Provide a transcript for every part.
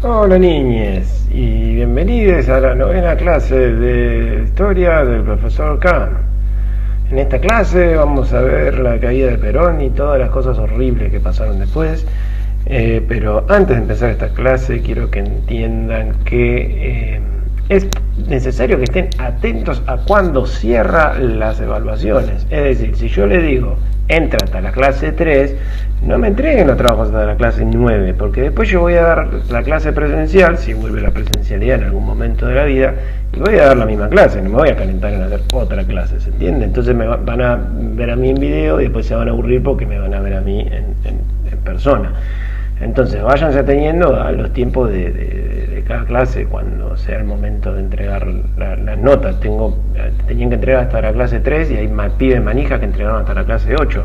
Hola niñes y bienvenidos a la novena clase de historia del profesor Kahn. En esta clase vamos a ver la caída de Perón y todas las cosas horribles que pasaron después. Pero antes de empezar esta clase quiero que entiendan que es necesario que estén atentos a cuando cierra las evaluaciones. Es decir, si yo le digo entra hasta la clase 3, no me entreguen los trabajos hasta la clase 9, porque después yo voy a dar la clase presencial, si vuelve la presencialidad en algún momento de la vida, y voy a dar la misma clase, no me voy a calentar en hacer otra clase, ¿se entiende? Entonces van a ver a mí en video y después se van a aburrir porque me van a ver a mí en persona. Entonces váyanse ateniendo a los tiempos de cada clase cuando sea el momento de entregar las notas. Tenían que entregar hasta la clase 3 y hay pibes manijas que entregaron hasta la clase 8.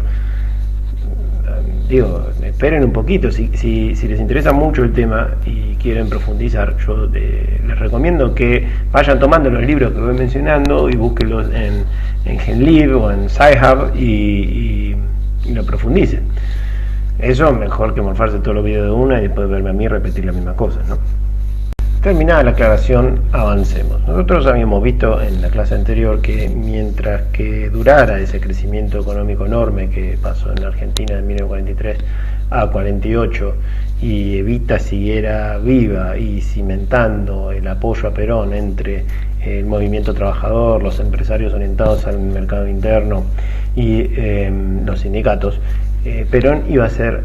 Digo, esperen un poquito, si les interesa mucho el tema y quieren profundizar, yo les recomiendo que vayan tomando los libros que voy mencionando y búsquenlos en GenLib o en Sci-Hub y lo profundicen. Eso mejor que morfarse todos los videos de una y después verme a mí repetir la misma cosa, ¿no? Terminada la aclaración, avancemos. Nosotros habíamos visto en la clase anterior que mientras que durara ese crecimiento económico enorme que pasó en la Argentina de 1943 a 48 y Evita siguiera viva y cimentando el apoyo a Perón entre el movimiento trabajador, los empresarios orientados al mercado interno y los sindicatos, Perón iba a ser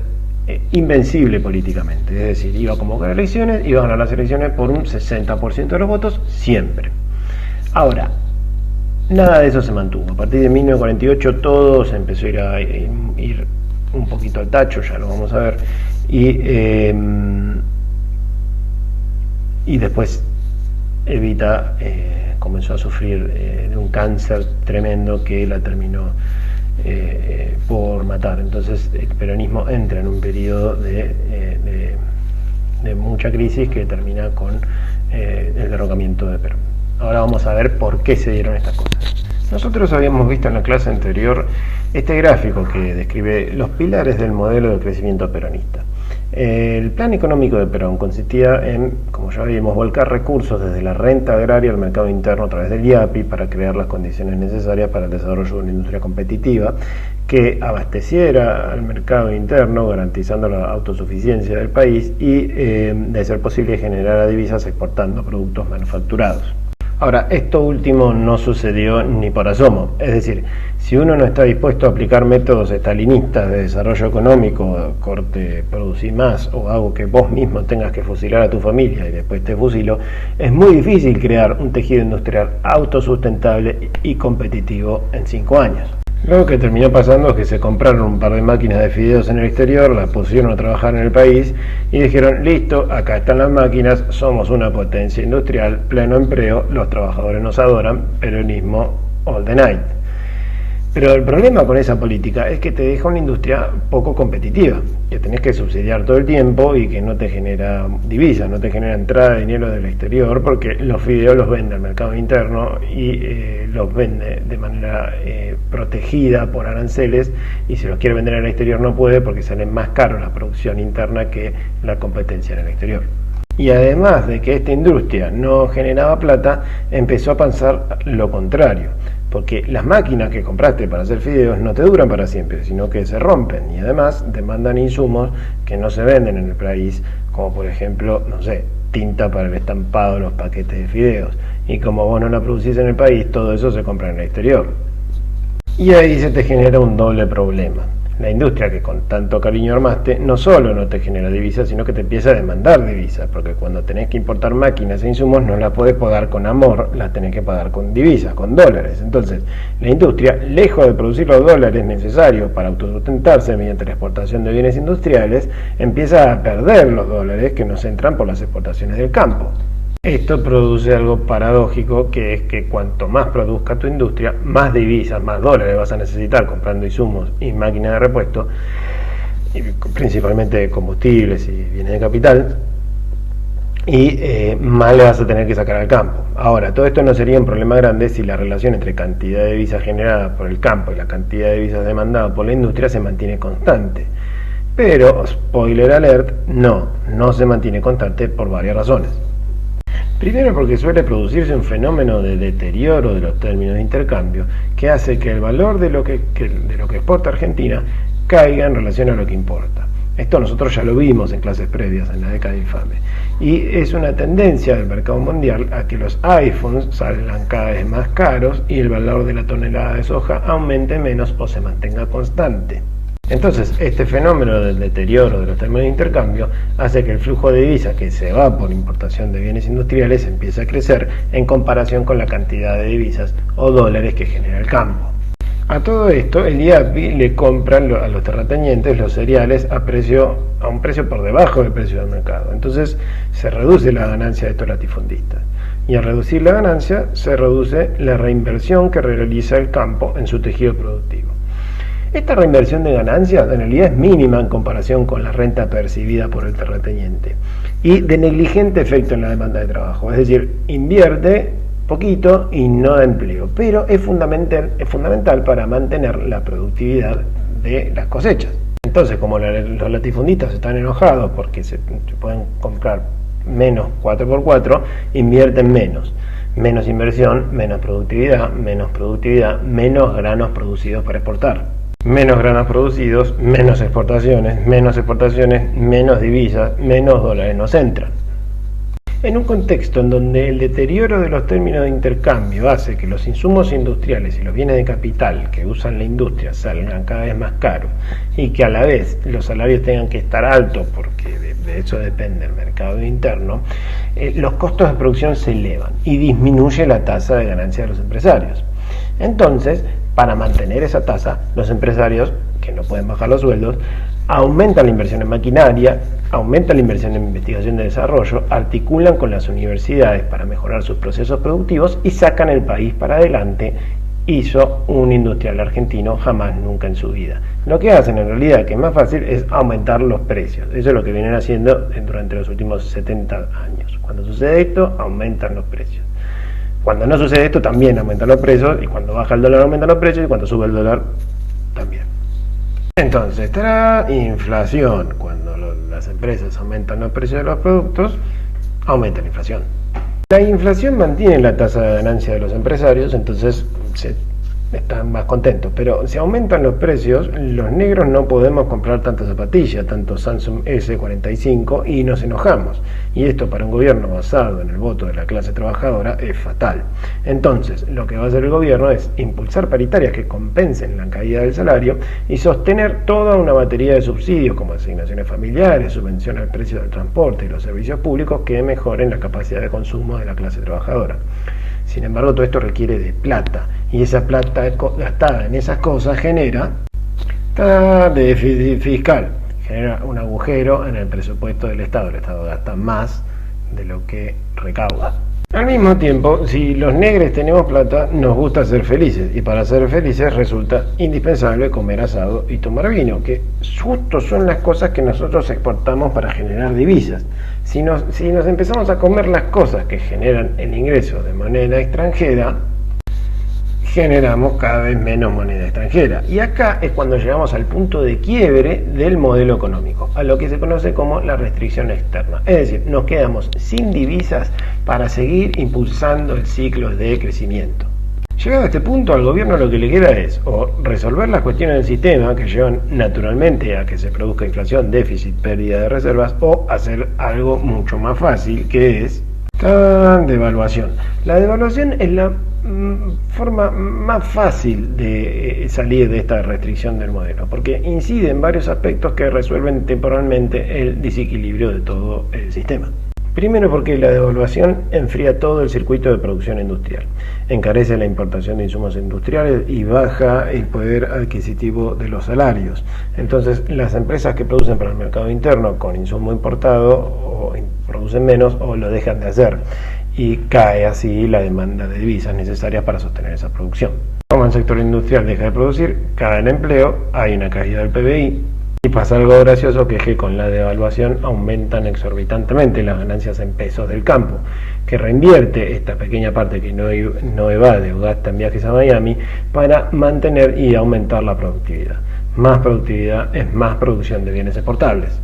invencible políticamente, es decir, iba a convocar elecciones, iba a ganar las elecciones por un 60% de los votos siempre. Ahora, nada de eso se mantuvo. A partir de 1948 todo se empezó a ir un poquito al tacho, ya lo vamos a ver, y después Evita comenzó a sufrir de un cáncer tremendo que la terminó por matar. Entonces el peronismo entra en un periodo de mucha crisis que termina con el derrocamiento de Perón. Ahora vamos a ver por qué se dieron estas cosas. Nosotros habíamos visto en la clase anterior este gráfico que describe los pilares del modelo de crecimiento peronista. El plan económico de Perón consistía en, como ya vimos, volcar recursos desde la renta agraria al mercado interno a través del IAPI para crear las condiciones necesarias para el desarrollo de una industria competitiva que abasteciera al mercado interno, garantizando la autosuficiencia del país y, de ser posible, generar divisas exportando productos manufacturados. Ahora, esto último no sucedió ni por asomo, es decir, si uno no está dispuesto a aplicar métodos estalinistas de desarrollo económico, corte, producir más, o hago que vos mismo tengas que fusilar a tu familia y después te fusilo, es muy difícil crear un tejido industrial autosustentable y competitivo en 5 años. Lo que terminó pasando es que se compraron un par de máquinas de fideos en el exterior, las pusieron a trabajar en el país y dijeron, listo, acá están las máquinas, somos una potencia industrial, pleno empleo, los trabajadores nos adoran, peronismo all the night. Pero el problema con esa política es que te deja una industria poco competitiva, que tenés que subsidiar todo el tiempo y que no te genera divisas, no te genera entrada de dinero del exterior, porque los fideos los vende al mercado interno y los vende de manera protegida por aranceles, y si los quiere vender al exterior no puede porque sale más caro la producción interna que la competencia en el exterior. Y además de que esta industria no generaba plata, empezó a pensar lo contrario, porque las máquinas que compraste para hacer fideos no te duran para siempre, sino que se rompen y además demandan insumos que no se venden en el país, como por ejemplo, no sé, tinta para el estampado de los paquetes de fideos, y como vos no la producís en el país, todo eso se compra en el exterior. Y ahí se te genera un doble problema. La industria que con tanto cariño armaste no solo no te genera divisas, sino que te empieza a demandar divisas, porque cuando tenés que importar máquinas e insumos no las podés pagar con amor, las tenés que pagar con divisas, con dólares. Entonces la industria, lejos de producir los dólares necesarios para autosustentarse mediante la exportación de bienes industriales, empieza a perder los dólares que nos entran por las exportaciones del campo. Esto produce algo paradójico, que es que cuanto más produzca tu industria, más divisas, más dólares vas a necesitar comprando insumos y máquinas de repuesto, y principalmente combustibles y bienes de capital, y más le vas a tener que sacar al campo. Ahora, todo esto no sería un problema grande si la relación entre cantidad de divisas generadas por el campo y la cantidad de divisas demandadas por la industria se mantiene constante. Pero, spoiler alert, no se mantiene constante por varias razones. Primero, porque suele producirse un fenómeno de deterioro de los términos de intercambio que hace que el valor de lo que exporta Argentina caiga en relación a lo que importa. Esto nosotros ya lo vimos en clases previas, en la década infame. Y es una tendencia del mercado mundial a que los iPhones salgan cada vez más caros y el valor de la tonelada de soja aumente menos o se mantenga constante. Entonces, este fenómeno del deterioro de los términos de intercambio hace que el flujo de divisas que se va por importación de bienes industriales empiece a crecer en comparación con la cantidad de divisas o dólares que genera el campo. A todo esto, el IAPI le compran a los terratenientes los cereales a un precio por debajo del precio del mercado. Entonces, se reduce la ganancia de estos latifundistas. Y al reducir la ganancia, se reduce la reinversión que realiza el campo en su tejido productivo. Esta reinversión de ganancias en realidad es mínima en comparación con la renta percibida por el terrateniente y de negligente efecto en la demanda de trabajo, es decir, invierte poquito y no da empleo, pero es fundamental para mantener la productividad de las cosechas. Entonces, como los latifundistas están enojados porque se pueden comprar menos 4x4, invierten menos inversión, menos productividad, menos granos producidos para exportar. Menos granos producidos, menos exportaciones, menos divisas, menos dólares nos entran. En un contexto en donde el deterioro de los términos de intercambio hace que los insumos industriales y los bienes de capital que usan la industria salgan cada vez más caros y que a la vez los salarios tengan que estar altos porque de eso depende el mercado interno, los costos de producción se elevan y disminuye la tasa de ganancia de los empresarios. Entonces, para mantener esa tasa, los empresarios, que no pueden bajar los sueldos, aumentan la inversión en maquinaria, aumentan la inversión en investigación y desarrollo, articulan con las universidades para mejorar sus procesos productivos y sacan el país para adelante. Hizo un industrial argentino jamás nunca en su vida. Lo que hacen en realidad, que es más fácil, es aumentar los precios. Eso es lo que vienen haciendo durante los últimos 70 años. Cuando sucede esto, aumentan los precios. Cuando no sucede esto, también aumentan los precios, y cuando baja el dólar aumentan los precios, y cuando sube el dólar, también. Entonces, estará inflación. Cuando las empresas aumentan los precios de los productos, aumenta la inflación. La inflación mantiene la tasa de ganancia de los empresarios, entonces están más contentos. Pero si aumentan los precios, los negros no podemos comprar tantas zapatillas, tanto Samsung S45, y nos enojamos. Y esto para un gobierno basado en el voto de la clase trabajadora es fatal. Entonces, lo que va a hacer el gobierno es impulsar paritarias que compensen la caída del salario y sostener toda una batería de subsidios como asignaciones familiares, subvención al precio del transporte y los servicios públicos que mejoren la capacidad de consumo de la clase trabajadora. Sin embargo, todo esto requiere de plata, y esa plata gastada en esas cosas genera déficit fiscal, genera un agujero en el presupuesto del Estado. El Estado gasta más de lo que recauda. Al mismo tiempo, si los negros tenemos plata, nos gusta ser felices, y para ser felices resulta indispensable comer asado y tomar vino, que justo son las cosas que nosotros exportamos para generar divisas. Si nos empezamos a comer las cosas que generan el ingreso de moneda extranjera, generamos cada vez menos moneda extranjera. Y acá es cuando llegamos al punto de quiebre del modelo económico, a lo que se conoce como la restricción externa. Es decir, nos quedamos sin divisas para seguir impulsando el ciclo de crecimiento. Llegado a este punto, al gobierno lo que le queda es o resolver las cuestiones del sistema que llevan naturalmente a que se produzca inflación, déficit, pérdida de reservas, o hacer algo mucho más fácil, que es devaluación. La devaluación es la forma más fácil de salir de esta restricción del modelo, porque incide en varios aspectos que resuelven temporalmente el desequilibrio de todo el sistema. Primero, porque la devaluación enfría todo el circuito de producción industrial, encarece la importación de insumos industriales y baja el poder adquisitivo de los salarios. Entonces, las empresas que producen para el mercado interno con insumo importado o producen menos o lo dejan de hacer, y cae así la demanda de divisas necesarias para sostener esa producción. Como el sector industrial deja de producir, cae el empleo, hay una caída del PBI. Y pasa algo gracioso, que es que con la devaluación aumentan exorbitantemente las ganancias en pesos del campo, que reinvierte esta pequeña parte que no evade o gasta en viajes a Miami para mantener y aumentar la productividad. Más productividad es más producción de bienes exportables.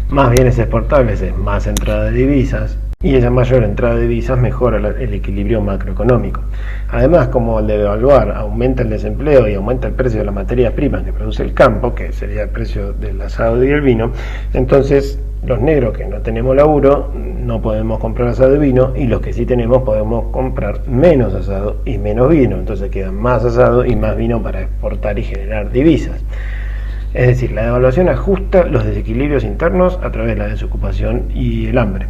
Más bienes exportables es más entrada de divisas, y esa mayor entrada de divisas mejora el equilibrio macroeconómico. Además, como al devaluar aumenta el desempleo y aumenta el precio de las materias primas que produce el campo, que sería el precio del asado y el vino, entonces los negros que no tenemos laburo no podemos comprar asado y vino, y los que sí tenemos podemos comprar menos asado y menos vino, entonces queda más asado y más vino para exportar y generar divisas. Es decir, la devaluación ajusta los desequilibrios internos a través de la desocupación y el hambre.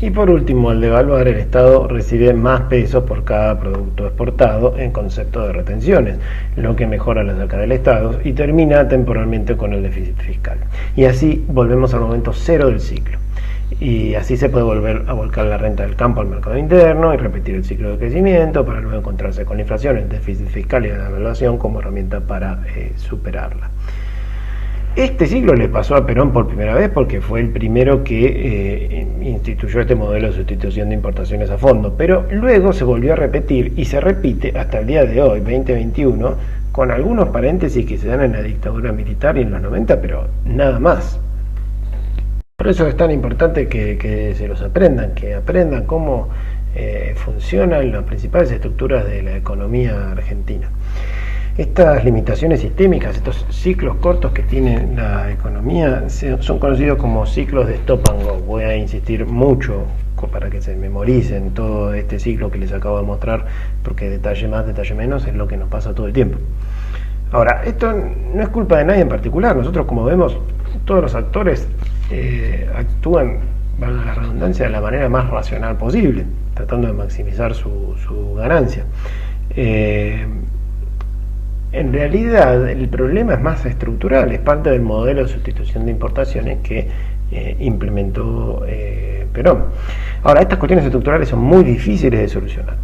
Y por último, al devaluar, el Estado recibe más pesos por cada producto exportado en concepto de retenciones, lo que mejora la cerca del Estado y termina temporalmente con el déficit fiscal. Y así volvemos al momento cero del ciclo. Y así se puede volver a volcar la renta del campo al mercado interno y repetir el ciclo de crecimiento para luego encontrarse con la inflación, el déficit fiscal y la devaluación como herramienta para superarla. Este ciclo le pasó a Perón por primera vez porque fue el primero que instituyó este modelo de sustitución de importaciones a fondo, pero luego se volvió a repetir y se repite hasta el día de hoy, 2021, con algunos paréntesis que se dan en la dictadura militar y en los 90, pero nada más. Por eso es tan importante que se los aprendan, que aprendan cómo funcionan las principales estructuras de la economía argentina. Estas limitaciones sistémicas, estos ciclos cortos que tiene la economía, son conocidos como ciclos de stop and go. Voy a insistir mucho para que se memoricen todo este ciclo que les acabo de mostrar, porque detalle más, detalle menos, es lo que nos pasa todo el tiempo. Ahora, esto no es culpa de nadie en particular. Nosotros, como vemos, todos los actores actúan, valga la redundancia, de la manera más racional posible, tratando de maximizar su ganancia. En realidad el problema es más estructural, es parte del modelo de sustitución de importaciones que implementó Perón. Ahora, estas cuestiones estructurales son muy difíciles de solucionar.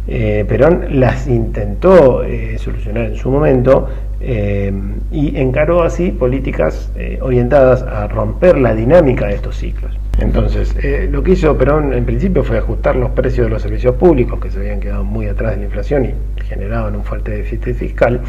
Perón las intentó solucionar en su momento y encaró así políticas orientadas a romper la dinámica de estos ciclos. Entonces, lo que hizo Perón en principio fue ajustar los precios de los servicios públicos, que se habían quedado muy atrás de la inflación y generaban un fuerte déficit fiscal,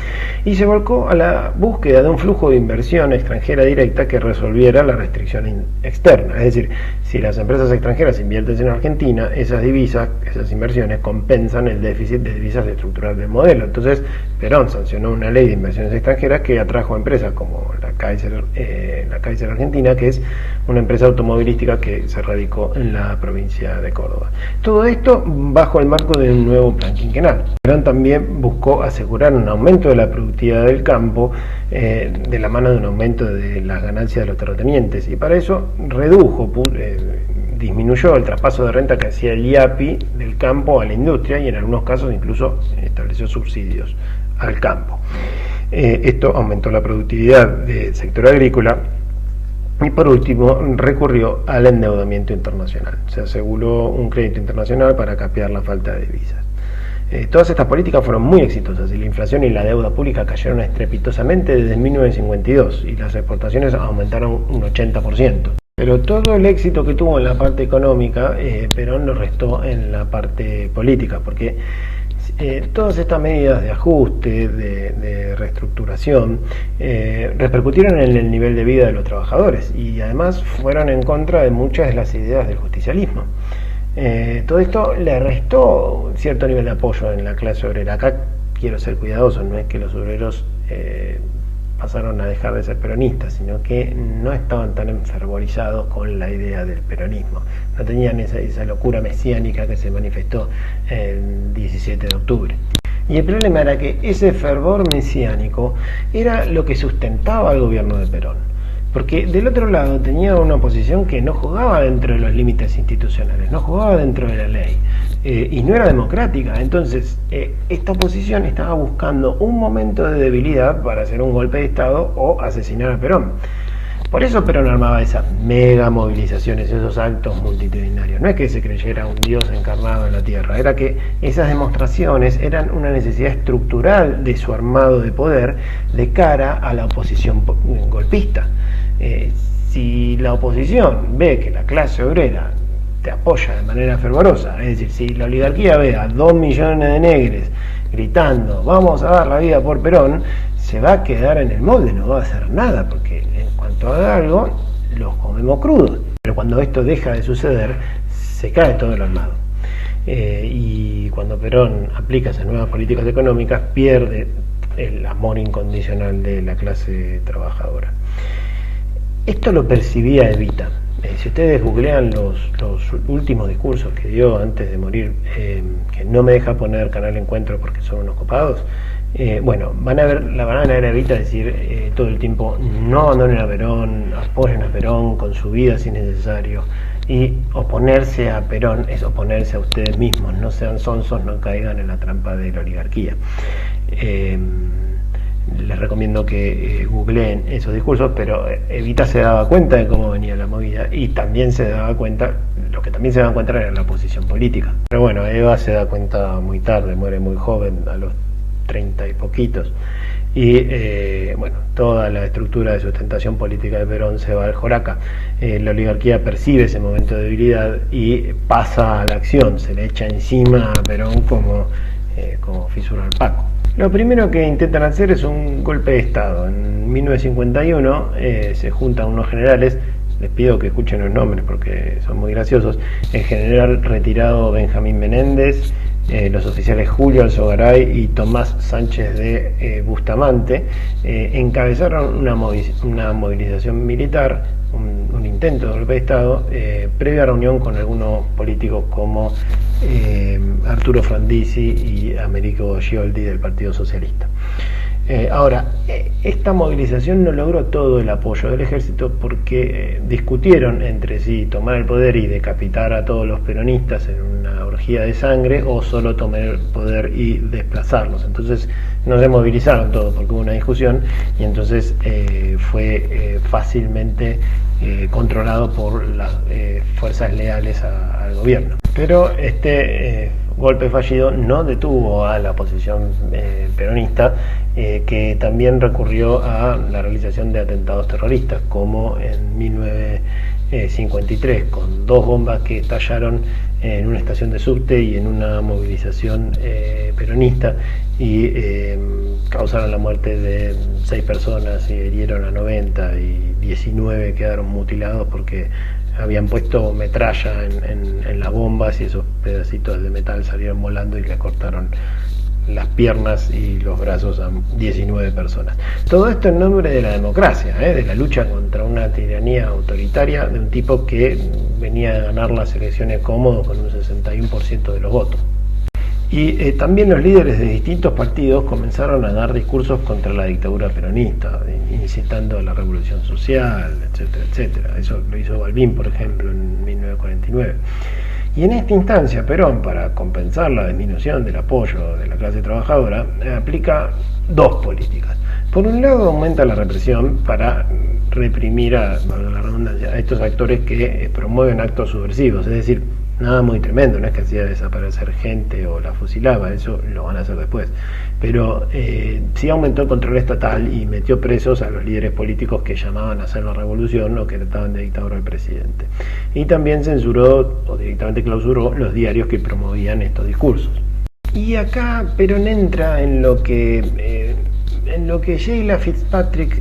y se volcó a la búsqueda de un flujo de inversión extranjera directa que resolviera la restricción externa. Es decir, si las empresas extranjeras invierten en Argentina, esas divisas, esas inversiones compensan el déficit de divisas estructural del modelo. Entonces, Perón sancionó una ley de inversiones extranjeras que atrajo a empresas como la Kaiser Argentina, que es una empresa automovilística que se radicó en la provincia de Córdoba. Todo esto bajo el marco de un nuevo plan quinquenal. Perón también buscó asegurar un aumento de la productividad del campo de la mano de un aumento de las ganancias de los terratenientes, y para eso disminuyó el traspaso de renta que hacía el IAPI del campo a la industria, y en algunos casos incluso estableció subsidios al campo. Esto aumentó la productividad del sector agrícola. Y por último, recurrió al endeudamiento internacional. Se aseguró un crédito internacional para capear la falta de divisas. Todas estas políticas fueron muy exitosas y la inflación y la deuda pública cayeron estrepitosamente desde 1952 y las exportaciones aumentaron un 80%. Pero todo el éxito que tuvo en la parte económica, Perón lo restó en la parte política, porque todas estas medidas de ajuste, de reestructuración, repercutieron en el nivel de vida de los trabajadores y además fueron en contra de muchas de las ideas del justicialismo. Todo esto le restó cierto nivel de apoyo en la clase obrera. Acá quiero ser cuidadoso, no es que los obreros pasaron a dejar de ser peronistas, sino que no estaban tan enfervorizados con la idea del peronismo, no tenían esa locura mesiánica que se manifestó el 17 de octubre. Y el problema era que ese fervor mesiánico era lo que sustentaba al gobierno de Perón, porque del otro lado tenía una oposición que no jugaba dentro de los límites institucionales, no jugaba dentro de la ley, y no era democrática. Entonces esta oposición estaba buscando un momento de debilidad para hacer un golpe de Estado o asesinar a Perón. Por eso Perón armaba esas mega movilizaciones, esos actos multitudinarios. No es que se creyera un dios encarnado en la tierra, era que esas demostraciones eran una necesidad estructural de su armado de poder de cara a la oposición golpista. Si la oposición ve que la clase obrera te apoya de manera fervorosa, es decir, si la oligarquía ve a 2 millones de negres gritando vamos a dar la vida por Perón, se va a quedar en el molde, no va a hacer nada, porque en cuanto haga algo, los comemos crudos. Pero cuando esto deja de suceder, se cae todo el armado. Y cuando Perón aplica esas nuevas políticas económicas, pierde el amor incondicional de la clase trabajadora. Esto lo percibía Evita. Si ustedes googlean los últimos discursos que dio antes de morir, que no me deja poner Canal Encuentro porque son unos copados, bueno, van a ver a Evita decir todo el tiempo: no abandonen a Perón, apoyen a Perón con su vida si es necesario. Y oponerse a Perón es oponerse a ustedes mismos, no sean sonsos, no caigan en la trampa de la oligarquía. Les recomiendo que googleen esos discursos, pero Evita se daba cuenta de cómo venía la movida, y también se daba cuenta, lo que también se daban cuenta era la posición política. Pero bueno, Eva se da cuenta muy tarde, muere muy joven, a los 30 y poquitos, y bueno, toda la estructura de sustentación política de Perón se va al joraca. La oligarquía percibe ese momento de debilidad y pasa a la acción, se le echa encima a Perón como fisura al Paco. Lo primero que intentan hacer es un golpe de Estado. En 1951 se juntan unos generales, les pido que escuchen los nombres porque son muy graciosos: el general retirado Benjamín Menéndez, los oficiales Julio Alzogaray y Tomás Sánchez de Bustamante, encabezaron una movilización militar, un intento de golpe de Estado, previa reunión con algunos políticos como Arturo Frondizi y Americo Scioldi del Partido Socialista. Ahora, esta movilización no logró todo el apoyo del ejército porque discutieron entre sí tomar el poder y decapitar a todos los peronistas en una orgía de sangre, o solo tomar el poder y desplazarlos. Entonces no se movilizaron todos porque hubo una discusión, y entonces fue fácilmente controlado por las fuerzas leales al gobierno. Pero este golpe fallido no detuvo a la oposición peronista, que también recurrió a la realización de atentados terroristas, como en 1953, con 2 bombas que estallaron en una estación de subte y en una movilización peronista, y causaron la muerte de 6 personas y hirieron a 90, y 19 quedaron mutilados porque habían puesto metralla en las bombas, y esos pedacitos de metal salieron volando y le cortaron las piernas y los brazos a 19 personas. Todo esto en nombre de la democracia, de la lucha contra una tiranía autoritaria de un tipo que venía a ganar las elecciones cómodo con un 61% de los votos. Y también los líderes de distintos partidos comenzaron a dar discursos contra la dictadura peronista, incitando a la revolución social, etcétera, etcétera. Eso lo hizo Balbín, por ejemplo, en 1949. Y en esta instancia, Perón, para compensar la disminución del apoyo de la clase trabajadora, aplica 2 políticas. Por un lado, aumenta la represión para reprimir a estos actores que promueven actos subversivos, es decir, nada muy tremendo, no es que hacía desaparecer gente o la fusilaba, eso lo van a hacer después, pero sí aumentó el control estatal y metió presos a los líderes políticos que llamaban a hacer la revolución o que trataban de dictadura al presidente. Y también censuró o directamente clausuró los diarios que promovían estos discursos. Y acá Perón entra en lo que Sheila Fitzpatrick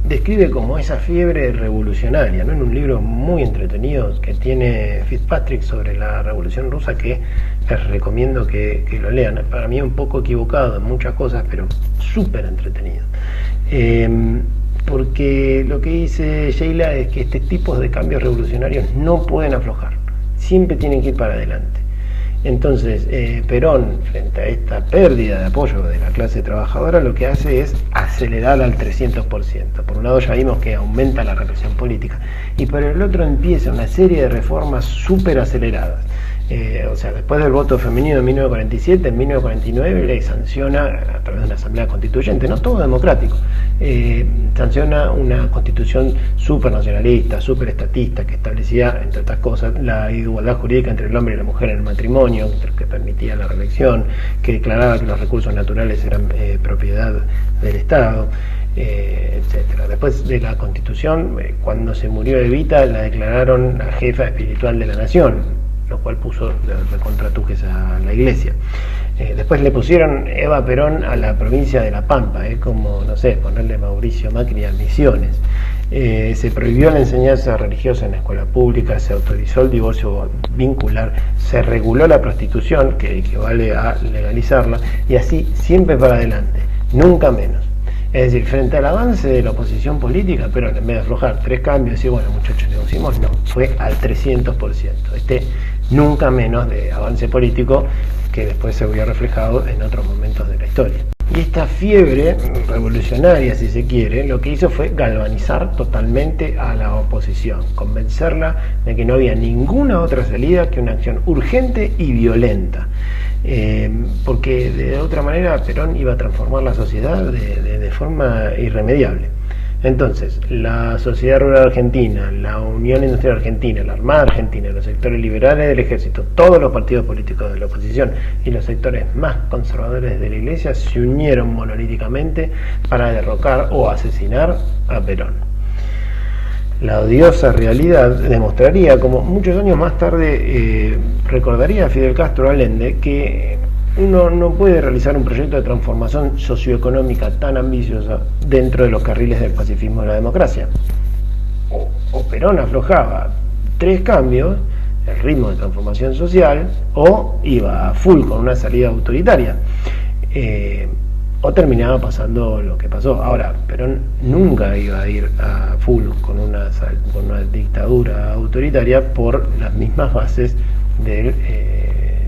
describe como esa fiebre revolucionaria, ¿no? En un libro muy entretenido que tiene Fitzpatrick sobre la Revolución Rusa, que les recomiendo que lo lean. Para mí un poco equivocado en muchas cosas, pero súper entretenido. Porque lo que dice Sheila es que estos tipos de cambios revolucionarios no pueden aflojar, siempre tienen que ir para adelante. Entonces, Perón, frente a esta pérdida de apoyo de la clase trabajadora, lo que hace es acelerar al 300%. Por un lado ya vimos que aumenta la represión política, y por el otro empieza una serie de reformas súper aceleradas. O sea, después del voto femenino en 1947, en 1949 le sanciona, a través de una asamblea constituyente, no todo democrático, sanciona una constitución súper nacionalista, súper estatista, que establecía, entre otras cosas, la igualdad jurídica entre el hombre y la mujer en el matrimonio, que permitía la reelección, que declaraba que los recursos naturales eran propiedad del Estado, etcétera. Después de la constitución, cuando se murió Evita, la declararon la jefa espiritual de la nación, lo cual puso de contratujes a la iglesia. Después le pusieron Eva Perón a la provincia de La Pampa, es como, no sé, ponerle Mauricio Macri a Misiones. Se prohibió la enseñanza religiosa en la escuela pública, se autorizó el divorcio vincular, se reguló la prostitución, que equivale a legalizarla, y así siempre para adelante, nunca menos. Es decir, frente al avance de la oposición política, pero en vez de aflojar 3 cambios y decir, bueno muchachos, negociamos, no, fue al 300%. Nunca menos de avance político que después se vio reflejado en otros momentos de la historia. Y esta fiebre revolucionaria, si se quiere, lo que hizo fue galvanizar totalmente a la oposición, convencerla de que no había ninguna otra salida que una acción urgente y violenta. Porque de otra manera Perón iba a transformar la sociedad de forma irremediable. Entonces, la Sociedad Rural Argentina, la Unión Industrial Argentina, la Armada Argentina, los sectores liberales del ejército, todos los partidos políticos de la oposición y los sectores más conservadores de la Iglesia se unieron monolíticamente para derrocar o asesinar a Perón. La odiosa realidad demostraría, como muchos años más tarde recordaría a Fidel Castro Allende, que uno no puede realizar un proyecto de transformación socioeconómica tan ambicioso dentro de los carriles del pacifismo y la democracia. O Perón aflojaba 3 cambios, el ritmo de transformación social, o iba a full con una salida autoritaria, o terminaba pasando lo que pasó. Ahora, Perón nunca iba a ir a full con una dictadura autoritaria por las mismas bases de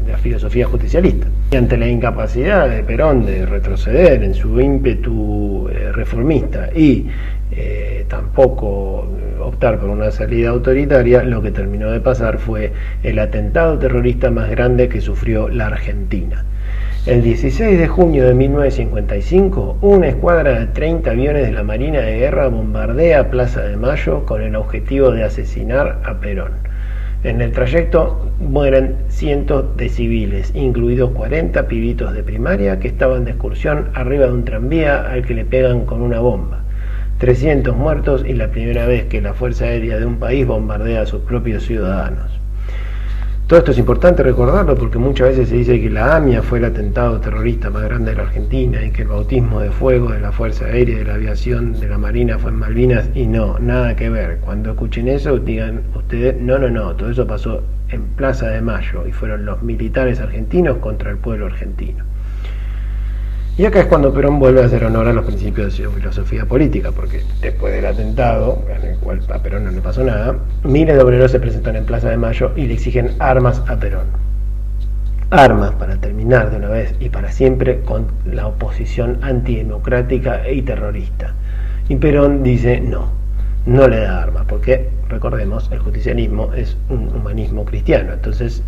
la filosofía justicialista. Y ante la incapacidad de Perón de retroceder en su ímpetu reformista y tampoco optar por una salida autoritaria, lo que terminó de pasar fue el atentado terrorista más grande que sufrió la Argentina. El 16 de junio de 1955, una escuadra de 30 aviones de la Marina de Guerra bombardea Plaza de Mayo con el objetivo de asesinar a Perón. En el trayecto mueren cientos de civiles, incluidos 40 pibitos de primaria que estaban de excursión arriba de un tranvía al que le pegan con una bomba. 300 muertos y la primera vez que la Fuerza Aérea de un país bombardea a sus propios ciudadanos. Todo esto es importante recordarlo porque muchas veces se dice que la AMIA fue el atentado terrorista más grande de la Argentina y que el bautismo de fuego de la Fuerza Aérea y de la Aviación de la Marina fue en Malvinas, y no, nada que ver. Cuando escuchen eso digan ustedes, no, todo eso pasó en Plaza de Mayo y fueron los militares argentinos contra el pueblo argentino. Y acá es cuando Perón vuelve a hacer honor a los principios de su filosofía política, porque después del atentado, en el cual a Perón no le pasó nada, miles de obreros se presentan en Plaza de Mayo y le exigen armas a Perón. Armas para terminar de una vez y para siempre con la oposición antidemocrática y terrorista. Y Perón dice no le da armas, porque recordemos, el justicialismo es un humanismo cristiano, entonces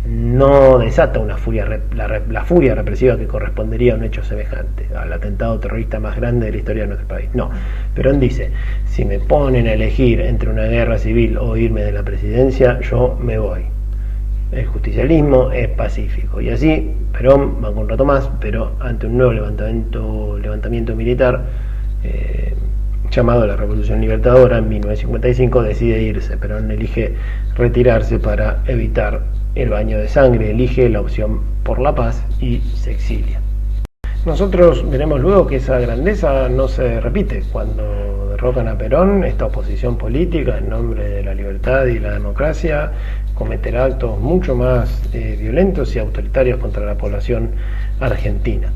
no desata una furia, la furia represiva que correspondería a un hecho semejante, al atentado terrorista más grande de la historia de nuestro país. No, Perón dice, si me ponen a elegir entre una guerra civil o irme de la presidencia, yo me voy. El justicialismo es pacífico. Y así, Perón va un rato más, pero ante un nuevo levantamiento militar, llamado la Revolución Libertadora, en 1955 decide irse. Perón elige retirarse para evitar el baño de sangre, elige la opción por la paz y se exilia. Nosotros veremos luego que esa grandeza no se repite. Cuando derrocan a Perón, esta oposición política en nombre de la libertad y la democracia cometerá actos mucho más violentos y autoritarios contra la población argentina.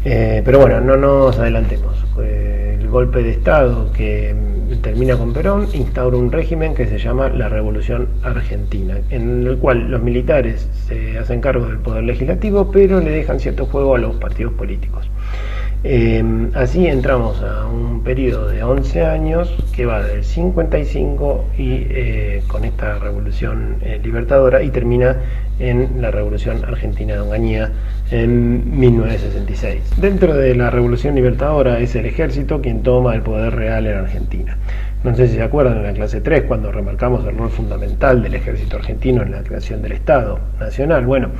Pero bueno, no nos adelantemos. El golpe de Estado que termina con Perón instaura un régimen que se llama la Revolución Argentina, en el cual los militares se hacen cargo del poder legislativo, pero le dejan cierto juego a los partidos políticos. Así entramos a un periodo de 11 años que va del 55 y con esta revolución libertadora y termina en la Revolución Argentina de Onganía en 1966. Dentro de la Revolución Libertadora es el ejército quien toma el poder real en Argentina. No sé si se acuerdan en la clase 3 cuando remarcamos el rol fundamental del ejército argentino en la creación del Estado Nacional. Bueno,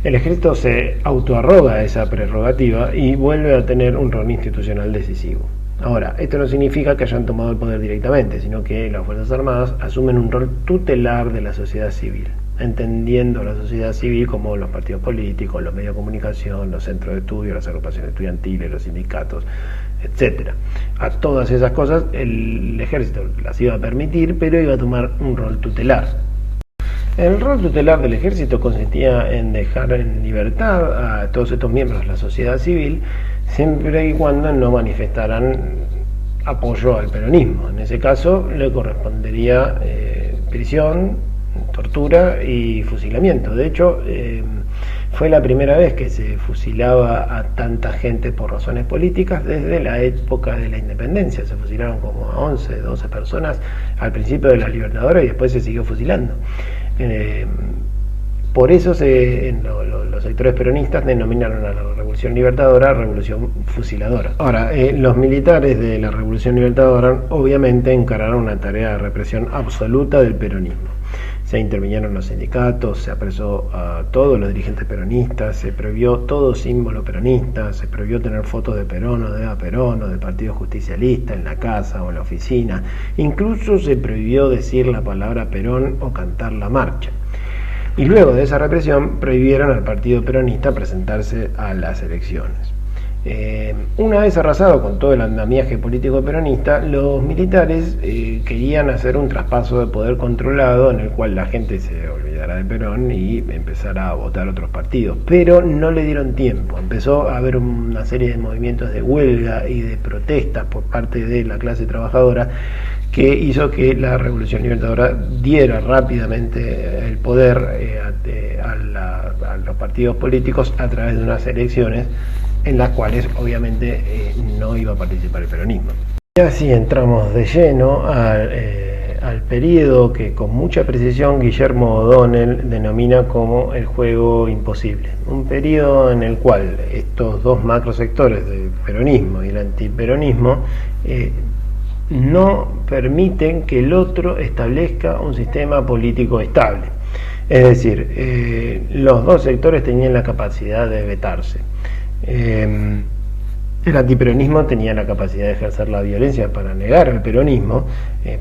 el ejército se autoarroga esa prerrogativa y vuelve a tener un rol institucional decisivo. Ahora, esto no significa que hayan tomado el poder directamente, sino que las Fuerzas Armadas asumen un rol tutelar de la sociedad civil. entendiendo la sociedad civil como los partidos políticos, los medios de comunicación, los centros de estudio, las agrupaciones estudiantiles, los sindicatos, etcétera. A todas esas cosas el ejército las iba a permitir, pero iba a tomar un rol tutelar. El rol tutelar del ejército consistía en dejar en libertad a todos estos miembros de la sociedad civil, siempre y cuando no manifestaran apoyo al peronismo. En ese caso le correspondería prisión, tortura y fusilamiento. De hecho, fue la primera vez que se fusilaba a tanta gente por razones políticas desde la época de la independencia. Se fusilaron como a 11, 12 personas al principio de la Libertadores y después se siguió fusilando. Por eso los sectores peronistas denominaron a la Revolución Libertadora Revolución Fusiladora. Ahora, los militares de la Revolución Libertadora obviamente encararon una tarea de represión absoluta del peronismo. Se intervinieron los sindicatos, se apresó a todos los dirigentes peronistas, se prohibió todo símbolo peronista, se prohibió tener fotos de Perón o de Eva Perón o del Partido Justicialista en la casa o en la oficina. Incluso se prohibió decir la palabra Perón o cantar la marcha. Y luego de esa represión prohibieron al Partido Peronista presentarse a las elecciones. Una vez arrasado con todo el andamiaje político peronista, los militares querían hacer un traspaso de poder controlado en el cual la gente se olvidara de Perón y empezara a votar otros partidos, pero no le dieron tiempo. Empezó a haber una serie de movimientos de huelga y de protestas por parte de la clase trabajadora que hizo que la Revolución Libertadora diera rápidamente el poder a los partidos políticos a través de unas elecciones en las cuales obviamente no iba a participar el peronismo. Y así entramos de lleno al periodo que con mucha precisión Guillermo O'Donnell denomina como el juego imposible. Un periodo en el cual estos dos macrosectores del peronismo y el antiperonismo no permiten que el otro establezca un sistema político estable. Es decir, los dos sectores tenían la capacidad de vetarse. El antiperonismo tenía la capacidad de ejercer la violencia para negar al peronismo,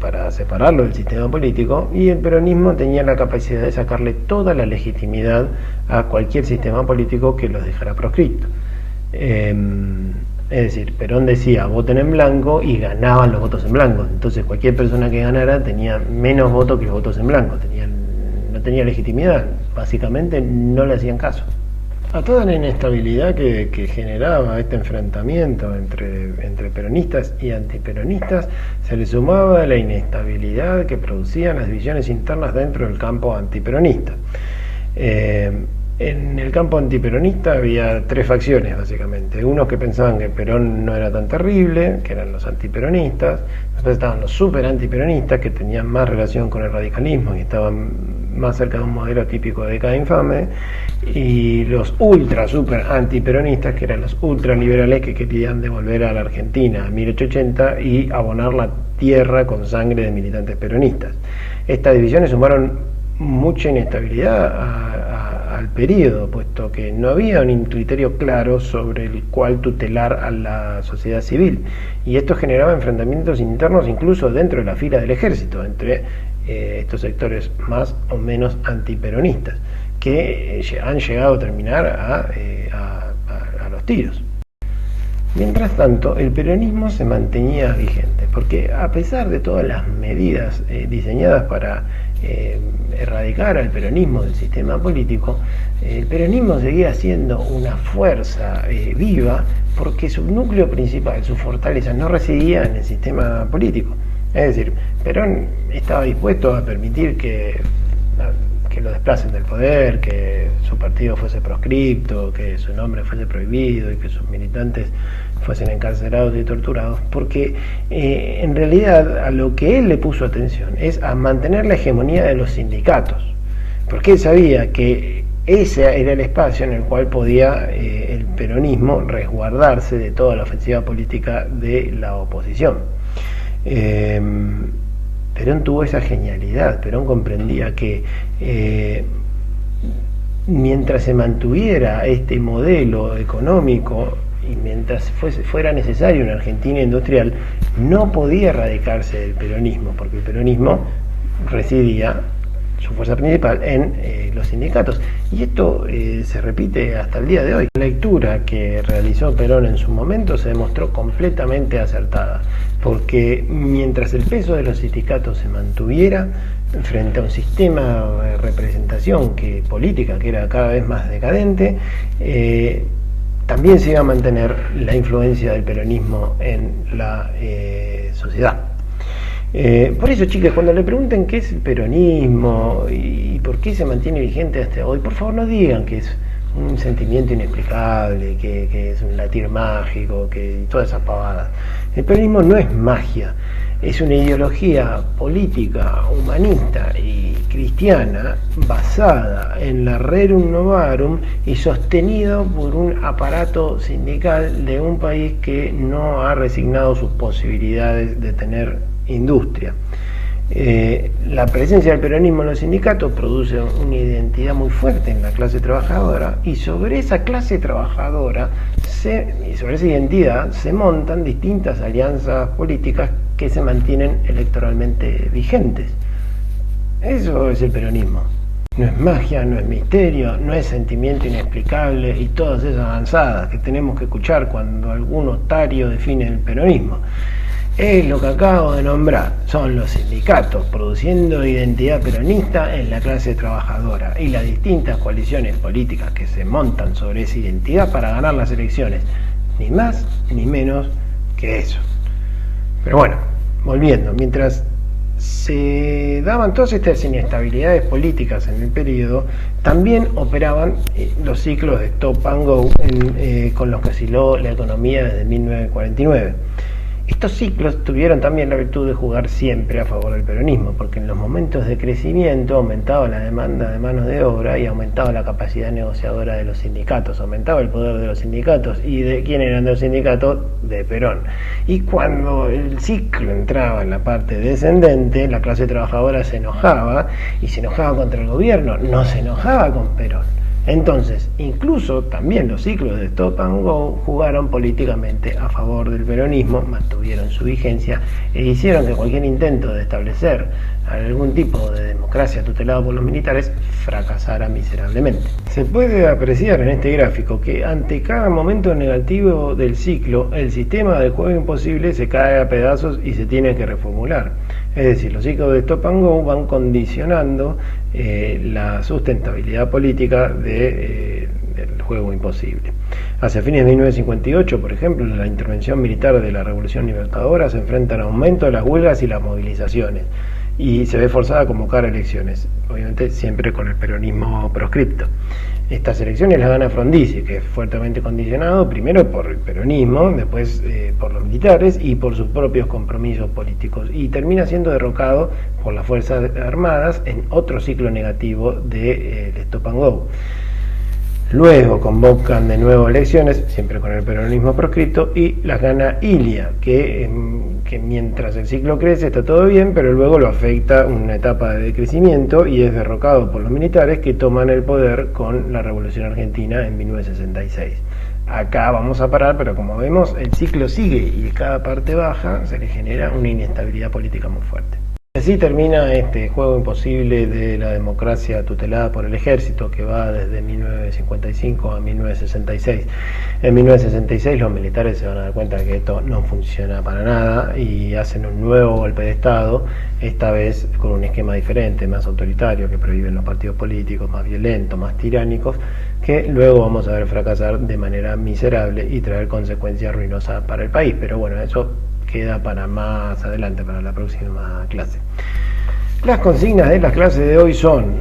para separarlo del sistema político, y el peronismo tenía la capacidad de sacarle toda la legitimidad a cualquier sistema político que los dejara proscripto. Es decir, Perón decía voten en blanco y ganaban los votos en blanco. Entonces cualquier persona que ganara tenía menos votos que los votos en blanco, no tenía legitimidad, básicamente no le hacían caso. A toda la inestabilidad que generaba este enfrentamiento entre peronistas y antiperonistas se le sumaba la inestabilidad que producían las divisiones internas dentro del campo antiperonista. En el campo antiperonista había tres facciones básicamente, unos que pensaban que Perón no era tan terrible, que eran los antiperonistas, después estaban los super antiperonistas que tenían más relación con el radicalismo y estaban más cerca de un modelo típico de década infame, y los ultra super antiperonistas que eran los ultraliberales que querían devolver a la Argentina a 1880 y abonar la tierra con sangre de militantes peronistas. Estas divisiones sumaron mucha inestabilidad al periodo, puesto que no había un criterio claro sobre el cual tutelar a la sociedad civil, y esto generaba enfrentamientos internos incluso dentro de la fila del ejército entre estos sectores más o menos antiperonistas que han llegado a terminar a los tiros. Mientras tanto, el peronismo se mantenía vigente, porque a pesar de todas las medidas diseñadas para erradicar al peronismo del sistema político, el peronismo seguía siendo una fuerza viva, porque su núcleo principal, su fortaleza, no residía en el sistema político. Es decir, Perón estaba dispuesto a permitir que lo desplacen del poder, que su partido fuese proscripto, que su nombre fuese prohibido y que sus militantes fuesen encarcelados y torturados, porque en realidad a lo que él le puso atención es a mantener la hegemonía de los sindicatos, porque él sabía que ese era el espacio en el cual podía el peronismo resguardarse de toda la ofensiva política de la oposición. Perón tuvo esa genialidad. Perón comprendía que mientras se mantuviera este modelo económico y mientras fuera necesario una Argentina industrial, no podía erradicarse del peronismo, porque el peronismo residía su fuerza principal en los sindicatos. Y esto se repite hasta el día de hoy. La lectura que realizó Perón en su momento se demostró completamente acertada, porque mientras el peso de los sindicatos se mantuviera frente a un sistema de representación política que era cada vez más decadente, también se iba a mantener la influencia del peronismo en la sociedad. Por eso, chicas, cuando le pregunten qué es el peronismo y por qué se mantiene vigente hasta hoy, por favor no digan que es un sentimiento inexplicable, que es un latir mágico, que todas esas pavadas. El peronismo no es magia, es una ideología política, humanista y cristiana basada en la rerum novarum y sostenido por un aparato sindical de un país que no ha resignado sus posibilidades de tener industria. La presencia del peronismo en los sindicatos produce una identidad muy fuerte en la clase trabajadora, y sobre esa clase trabajadora y sobre esa identidad se montan distintas alianzas políticas que se mantienen electoralmente vigentes. Eso es el peronismo. No es magia, no es misterio, no es sentimiento inexplicable y todas esas avanzadas que tenemos que escuchar cuando algún otario define el peronismo. Es lo que acabo de nombrar, son los sindicatos produciendo identidad peronista en la clase trabajadora y las distintas coaliciones políticas que se montan sobre esa identidad para ganar las elecciones, ni más ni menos que eso. Pero bueno, volviendo, mientras se daban todas estas inestabilidades políticas en el periodo, también operaban los ciclos de stop and go con los que osciló la economía desde 1949. Estos ciclos tuvieron también la virtud de jugar siempre a favor del peronismo, porque en los momentos de crecimiento aumentaba la demanda de manos de obra y aumentaba la capacidad negociadora de los sindicatos, aumentaba el poder de los sindicatos. ¿Y de quién eran los sindicatos? De Perón. Y cuando el ciclo entraba en la parte descendente, la clase trabajadora se enojaba, y se enojaba contra el gobierno, no se enojaba con Perón. Entonces, incluso también los ciclos de stop and go jugaron políticamente a favor del peronismo, mantuvieron su vigencia e hicieron que cualquier intento de establecer algún tipo de democracia tutelado por los militares fracasara miserablemente. Se puede apreciar en este gráfico que ante cada momento negativo del ciclo, el sistema del juego imposible se cae a pedazos y se tiene que reformular. Es decir, los ciclos de stop and go van condicionando la sustentabilidad política del juego imposible. Hacia fines de 1958, por ejemplo, la intervención militar de la Revolución Libertadora se enfrenta a un aumento de las huelgas y las movilizaciones, y se ve forzada a convocar elecciones, obviamente siempre con el peronismo proscripto. Estas elecciones las gana Frondizi, que es fuertemente condicionado primero por el peronismo, después por los militares y por sus propios compromisos políticos, y termina siendo derrocado por las Fuerzas Armadas en otro ciclo negativo de stop and go. Luego convocan de nuevo elecciones, siempre con el peronismo proscripto, y las gana Ilia, que mientras el ciclo crece está todo bien, pero luego lo afecta una etapa de decrecimiento y es derrocado por los militares, que toman el poder con la Revolución Argentina en 1966. Acá vamos a parar, pero como vemos el ciclo sigue y cada parte baja, se le genera una inestabilidad política muy fuerte. Así termina este juego imposible de la democracia tutelada por el ejército, que va desde 1955 a 1966. En 1966 los militares se van a dar cuenta de que esto no funciona para nada y hacen un nuevo golpe de Estado, esta vez con un esquema diferente, más autoritario, que prohíben los partidos políticos, más violentos, más tiránicos, que luego vamos a ver fracasar de manera miserable y traer consecuencias ruinosas para el país. Pero bueno, eso queda para más adelante, para la próxima clase. Las consignas de las clases de hoy son: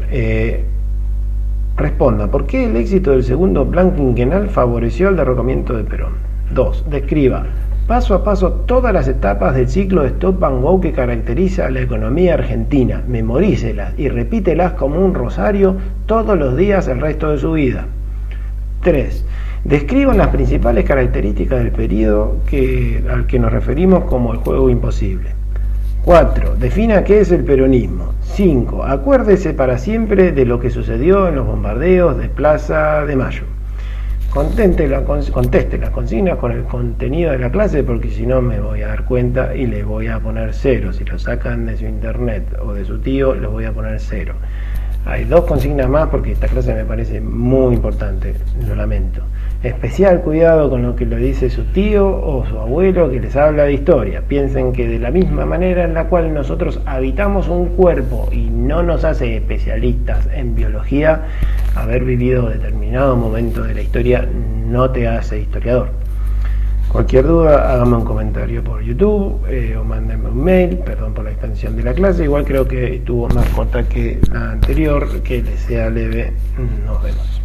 responda, ¿por qué el éxito del segundo plan quinquenal favoreció el derrocamiento de Perón? 2. Describa paso a paso todas las etapas del ciclo de stop and go que caracteriza a la economía argentina. Memorícelas y repítelas como un rosario todos los días el resto de su vida. 3. Describan las principales características del periodo al que nos referimos como el juego imposible. 4. Defina qué es el peronismo. 5. Acuérdese para siempre de lo que sucedió en los bombardeos de Plaza de Mayo. conteste las consignas con el contenido de la clase, porque si no me voy a dar cuenta y le voy a poner 0. Si lo sacan de su internet o de su tío, les voy a poner 0. Hay 2 consignas más porque esta clase me parece muy importante, lo lamento. Especial cuidado con lo que le dice su tío o su abuelo que les habla de historia. Piensen que de la misma manera en la cual nosotros habitamos un cuerpo y no nos hace especialistas en biología, haber vivido determinado momento de la historia no te hace historiador. Cualquier duda, hágame un comentario por YouTube o mándenme un mail, perdón por la extensión de la clase, igual creo que tuvo más corta que la anterior, que les sea leve, nos vemos.